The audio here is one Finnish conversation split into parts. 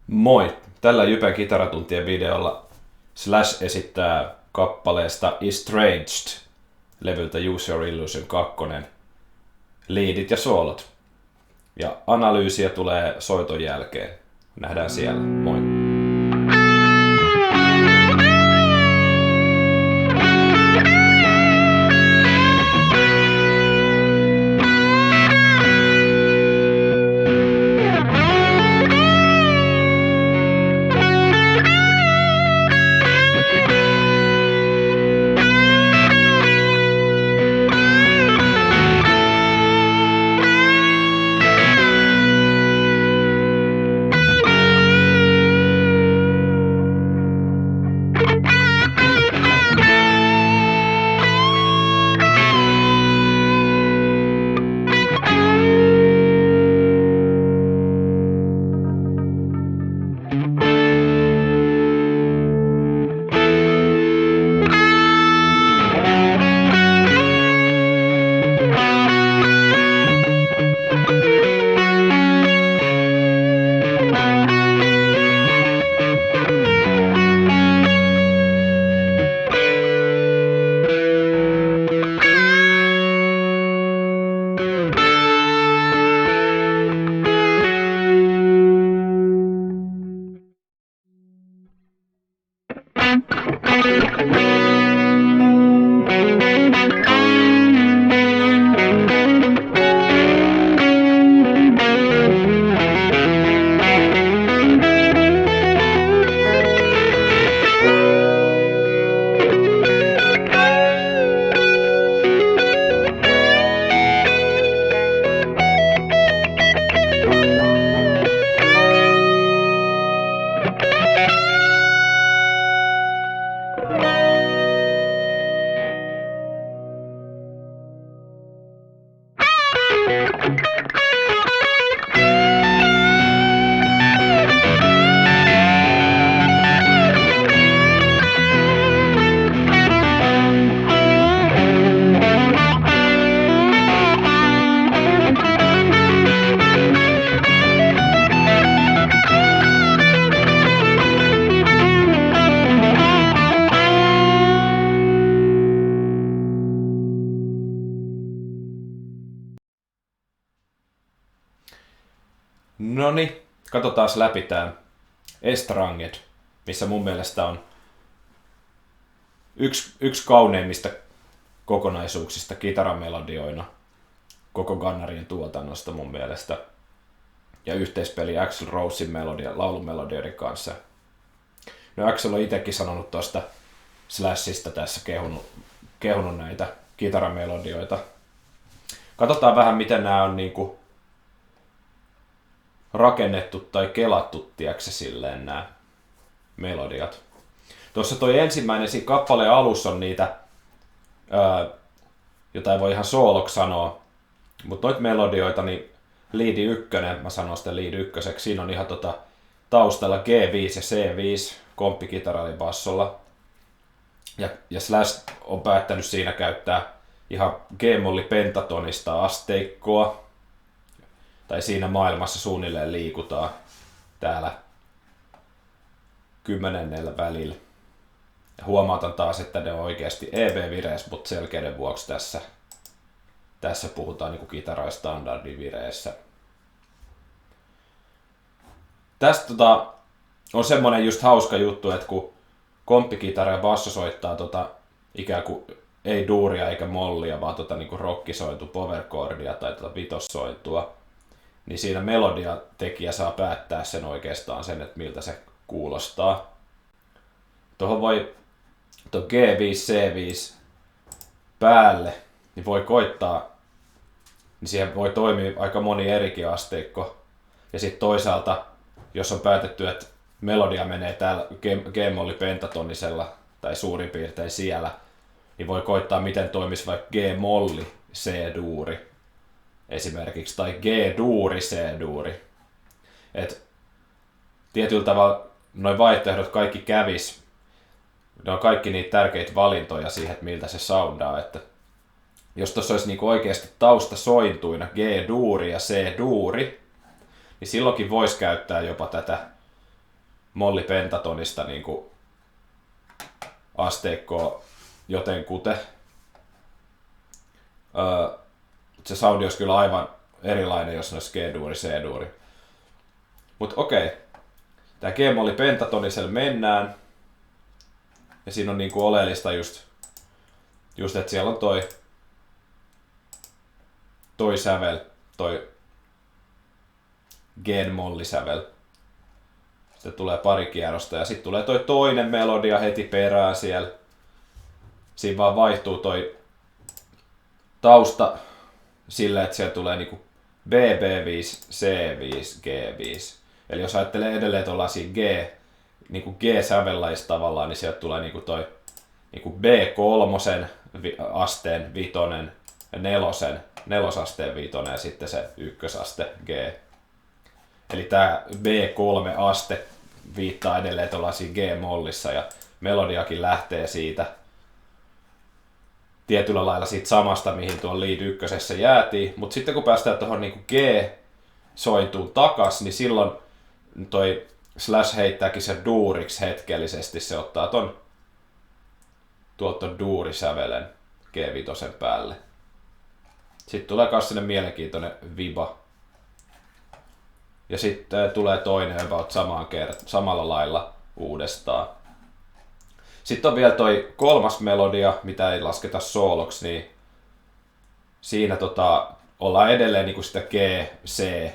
Moi! Tällä Jypen kitaratuntien videolla Slash esittää kappaleesta Estranged levyltä Use Your Illusion 2 liidit ja soolot. Ja analyysiä tulee soiton jälkeen. Nähdään siellä. Moi! Noniin, katsotaan läpi tää Estranged, missä mun mielestä on yksi kauneimmista kokonaisuuksista kitaramelodioina koko Gunnarien tuotannosta mun mielestä. Ja yhteispeli Axl Rosein laulumelodioiden kanssa. No Axl on itekin sanonut tosta Slashista tässä kehunut näitä kitaramelodioita. Katsotaan vähän miten nämä on niinku rakennettu tai kelattu, tiedätkö silleen nämä melodiat. Tuossa toi ensimmäinen siinä kappaleen alussa on niitä, jota ei voi ihan sooloksi sanoa, mutta noita melodioita, niin liidi 1, mä sanon sitä liidi 1, siinä on ihan taustalla G5 ja C5 komppikitara eli bassolla. Ja Slash on päättänyt siinä käyttää ihan G-molli pentatonista asteikkoa. Tai siinä maailmassa suunnilleen liikutaan täällä 10 välillä. Ja huomautan taas, että ne on oikeasti EB-vireessä, mutta selkeyden vuoksi tässä puhutaan niinku kitaran standardivireessä. Tästä on semmonen just hauska juttu, että kun komppikitara ja basso soittaa ikään kuin ei duuria eikä mollia, vaan niinku rockisointua, powerchordia tai vitossointua, niin siinä melodiatekijä saa päättää sen oikeastaan sen, että miltä se kuulostaa. Tuohon voi G5, C5 päälle, niin voi koittaa, niin siihen voi toimia aika moni erikin asteikko. Ja sitten toisaalta, jos on päätetty, että melodia menee täällä G-molli pentatonisella tai suurin piirtein siellä, niin voi koittaa miten toimisi vaikka G-molli C-duuri esimerkiksi, tai G-duuri, C-duuri. Et tietyllä tavalla noin vaihtoehdot kaikki kävis, ne on kaikki niitä tärkeitä valintoja siihen, että miltä se soundaa. Että jos tuossa olisi niinku oikeasti taustasointuina G-duuri ja C-duuri, niin silloinkin voisi käyttää jopa tätä mollipentatonista niinku asteikkoa jotenkuten. Se soundi olisi kyllä aivan erilainen, jos ne olisi G-duuri, C-duuri. Mut okei. Tää G-molli pentatonisella mennään. Ja siinä on niinku oleellista just että siellä on toi sävel, toi G-mollisävel. Sitten tulee pari kierrosta ja sitten tulee toi toinen melodia heti perään siellä. Siinä vaan vaihtuu toi tausta silleen, että siellä tulee niinku BB5, C5, G5. Eli jos ajattelee edelleen tuollaisia niinku G-sävellajista tavallaan, niin sieltä tulee niinku toi niinku B3 asteen vitonen ja nelosasteen vitonen ja sitten se ykkösaste G. Eli tää B3-aste viittaa edelleen tuollaisiin G-mollissa ja melodiakin lähtee siitä tietyllä lailla siitä samasta, mihin tuon lead ykkösessä jäätiin. Mutta sitten kun päästään tuohon niinku G-sointuun takas, niin silloin toi Slash heittääkin se duuriksi hetkellisesti. Se ottaa tuolta duurisävelen G5 päälle. Sitten tulee myös sinne mielenkiintoinen viba. Ja sitten tulee toinen about samalla lailla uudestaan. Sitten on vielä toi kolmas melodia, mitä ei lasketa sooloksi, niin siinä ollaan edelleen niinku sitä G, C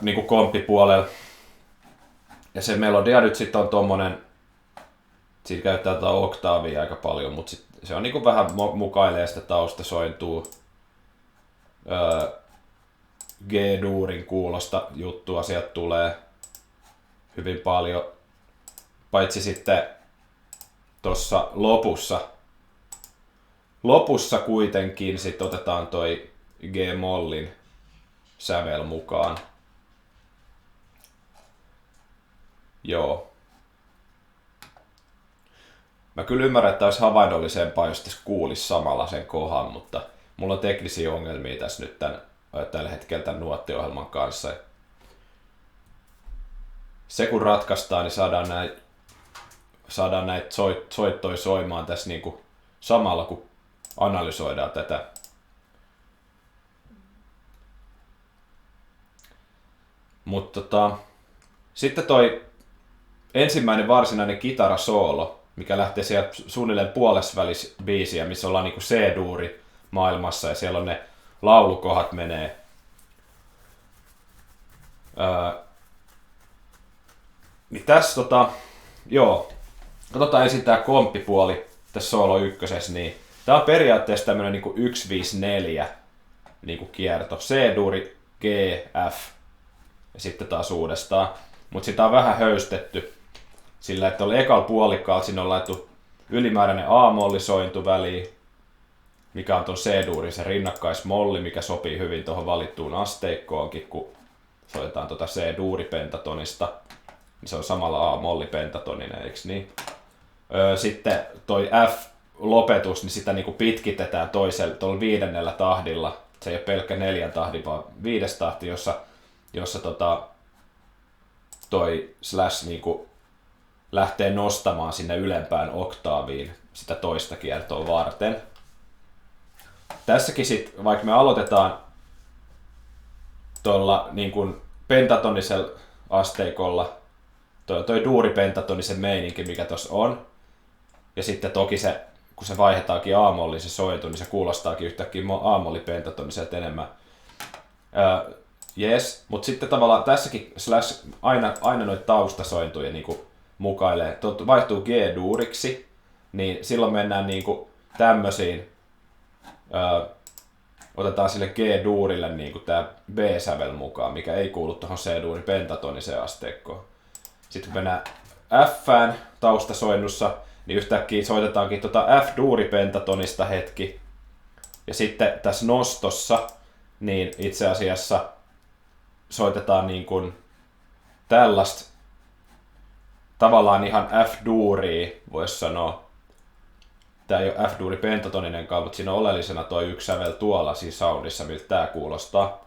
niinku komppipuolella. Ja se melodia nyt sitten on tommonen, siinä käyttää oktaavia aika paljon, mutta se on niinku vähän mukailee sitä taustasointua. G-duurin kuulosta juttua sieltä tulee hyvin paljon. Paitsi sitten tuossa lopussa kuitenkin sit otetaan toi G-mollin sävel mukaan. Joo. Mä kyllä ymmärrän, että olisi havainnollisempaa, jos tässä kuulisi samalla sen kohan, mutta mulla on teknisiä ongelmia tässä nyt tällä hetkellä tämän nuottiohjelman kanssa. Se kun ratkaistaan, niin saadaan näitä soittoja soimaan tässä niinku samalla, kun analysoidaan tätä. Mutta sitten toi ensimmäinen varsinainen kitarasoolo, mikä lähtee sieltä suunnilleen puolesvälis biisiä, missä ollaan niinku C-duuri maailmassa ja siellä on ne laulukohat menee. Niin tässä joo, katsotaan ensin tää komppipuoli tässä soolo ykkösessä, niin tää on periaatteessa tämmönen niinku 1-5-4 niinku kierto. C-duuri, G, F ja sitten taas uudestaan. Mut sitä on vähän höystetty sillä, että oli ekalla puolikkaalla sinne on laittu ylimääräinen A-mollisointu väliin, mikä on ton C-duurin se rinnakkaismolli, mikä sopii hyvin tuohon valittuun asteikkoonkin, kun soitetaan C-duuripentatonista. Se on samalla A-molli-pentatoninen, eiks niin? Sitten toi F-lopetus, niin sitä niinku pitkitetään tuolla 5. tahdilla. Se ei ole pelkkä 4 tahti, vaan 5. tahti, jossa toi Slash niinku lähtee nostamaan sinne ylempään oktaaviin sitä toista kiertoa varten. Tässäkin sit, vaikka me aloitetaan tuolla niin kuin pentatonisella asteikolla, toi duuripentatonisen meininki, mikä tuossa on, ja sitten toki se, kun se vaihdetaankin A-molliin se sointu, niin se kuulostaakin yhtäkkiä A-molli-pentatoniselta enemmän. Yes, mutta sitten tavallaan tässäkin Slash aina noita taustasointuja niinku mukailee. Vaihtuu G-duuriksi, niin silloin mennään niinku tämmösiin. Otetaan sille G-duurille niinku tää B-sävel mukaan, mikä ei kuulu tuohon C-duurin pentatoniseen asteikkoon. Sitten kun mennään F:ään taustasoinnussa, niin yhtäkkiä soitetaankin F-duuripentatonista hetki. Ja sitten tässä nostossa, niin itse asiassa soitetaan niin kuin tällaista tavallaan ihan F-duuria, voisi sanoa. Tää ei ole F-duuri pentatoninenkaan, mutta siinä on oleellisena toi yksi sävel tuolla siinä soundissa, miltä tää kuulostaa.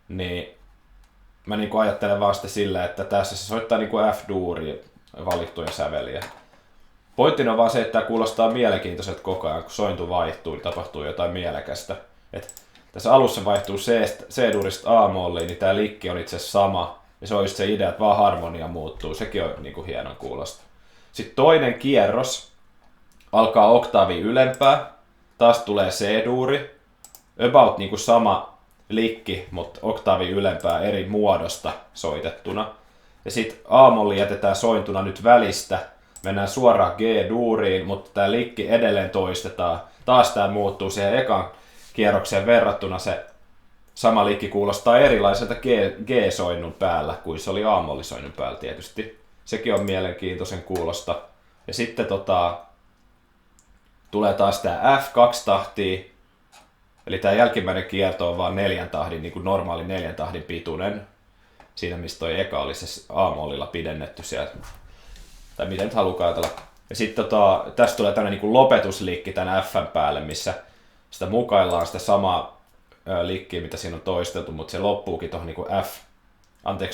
Niin mä niinku ajattelen vaan sitten silleen, että tässä se soittaa niinku F-duuria valittuja säveliä. Pointtina on vaan se, että tämä kuulostaa mielenkiintoiselta koko ajan, kun sointu vaihtuu, niin tapahtuu jotain mielekästä. Et tässä alussa vaihtuu C-duurista A-molliin, niin tämä linkki on itse asiassa sama. Ja se on just se idea, että vaan harmonia muuttuu. Sekin on niinku hienon kuulosta. Sitten toinen kierros alkaa oktaavi ylempää. Taas tulee C-duuri. About niinku sama likki, mutta oktaavi ylempää eri muodosta soitettuna. Ja sitten A-molli jätetään sointuna nyt välistä. Mennään suoraan G-duuriin, mutta tämä likki edelleen toistetaan. Taas tämä muuttuu siihen ekan kierrokseen verrattuna. Se sama likki kuulostaa erilaiselta G-soinnun päällä kuin se oli A-mollisoinnun päällä tietysti. Sekin on mielenkiintoisen kuulosta. Ja sitten tulee taas tämä F2-tahtia. Eli tämä jälkimmäinen kierto on vaan 4 tahdin, niin kuin normaali 4 tahdin pituinen. Siinä missä toi eka oli se A-mollilla pidennetty sieltä. Tai miten nyt haluaa ajatella. Ja sitten tästä tulee tämmöinen niin lopetusliikki tämän F:n päälle, missä sitä mukaillaan sitä samaa liikkiä, mitä siinä on toisteltu, mutta se loppuukin tuohon niin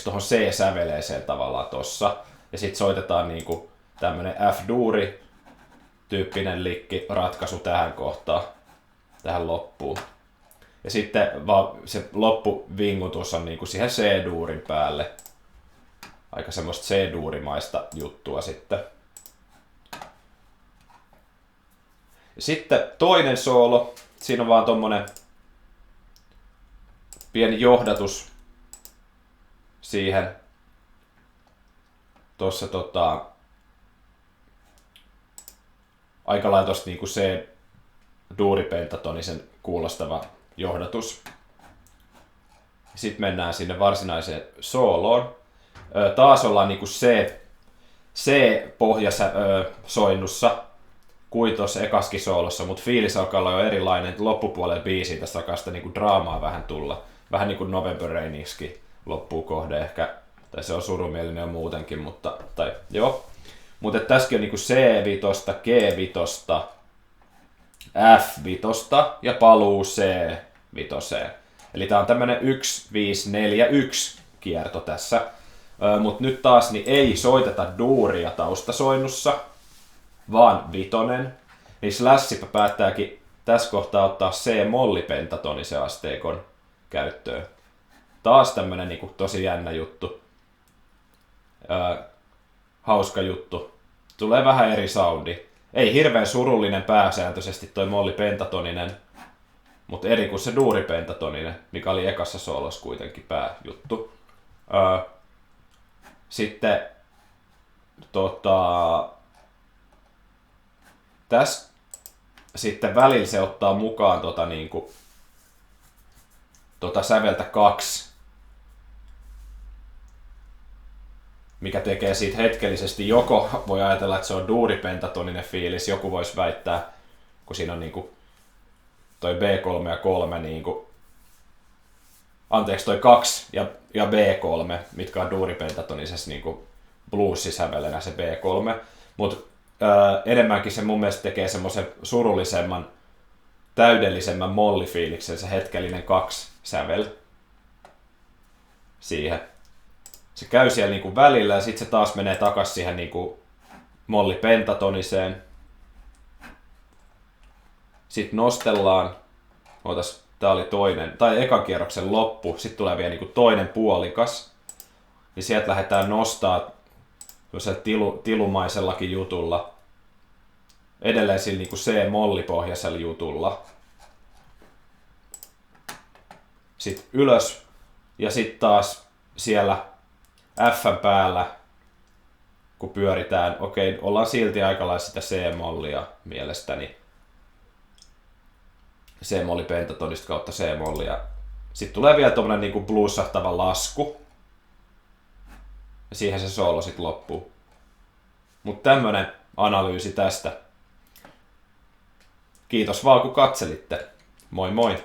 tuohon C-säveleeseen tavallaan tossa. Ja sitten soitetaan niin kuin tämmöinen F-duuri tyyppinen liikki ratkaisu tähän kohtaan, tähän loppuun. Ja sitten vaan se loppuvingutus on niin kuin siihen C-duurin päälle. Aika semmoista C-duurimaista juttua sitten. Ja sitten toinen soolo. Siinä on vaan tommonen pieni johdatus siihen. Tossa aika lailla tosta niinku C-duuripentatonisen kuulostava johdatus. Sitten mennään sinne varsinaiseen sooloon. Taas ollaan niinku C-pohjasoinnussa kuin tuossa ekaskin soolossa, mutta fiilis alkaa olla jo erilainen. Loppupuolen biisiin tästä alkaa sitä niinku draamaa vähän tulla. Vähän niin kuin November Rainingskin loppuu kohde ehkä, tai se on surumielinen jo muutenkin, mutta joo. Mutta tässäkin on niinku C-vitosta, G-vitosta, F-vitosta ja paluu C-vitoseen. Eli tää on tämmönen 1-5-4-1 kierto tässä. Mutta nyt taas niin ei soiteta duuria taustasoinnussa, vaan vitonen. Niin Slashipä päättääkin tässä kohtaa ottaa C-mollipentatonisen asteikon käyttöön. Taas tämmönen niinku tosi jännä juttu. Hauska juttu. Tulee vähän eri soundi. Ei hirveän surullinen pääsääntöisesti toi mollipentatoninen, mutta eri kuin se duuripentatoninen, mikä oli ekassa soolossa kuitenkin pääjuttu. Sitten tässä sitten välillä se ottaa mukaan säveltä 2, mikä tekee siitä hetkellisesti, joko voi ajatella, että se on duuripentatoninen fiilis, joku voisi väittää, kun siinä on niinku toi B3 ja 3 niinku, anteeksi toi 2 ja B3, mitkä on duuripentatonisessa niinku bluesisävelenä se B3, mutta enemmänkin se mun mielestä tekee semmoisen surullisemman, täydellisemmän mollifiiliksen se hetkellinen 2 sävel siihen. Se käy siellä niinku välillä ja sitten se taas menee takas siihen niinku mollipentatoniseen. Sitten nostellaan, tää oli toinen, tai ekan kierroksen loppu, sitten tulee vielä niinku toinen puolikas. Niin sieltä lähdetään nostaa tilumaisellakin jutulla. Edelleen sillä niinku C-mollipohjaisella jutulla. Sitten ylös ja sitten taas siellä F:n päällä, kun pyöritään, okei, ollaan silti aika lailla sitä C-mollia mielestäni. C-molli pentatonista kautta C-mollia. Sitten tulee vielä tommonen niinku bluesahtava lasku. Ja siihen se soolo sit loppuu. Mut tämmönen analyysi tästä. Kiitos vaan kun katselitte. Moi moi!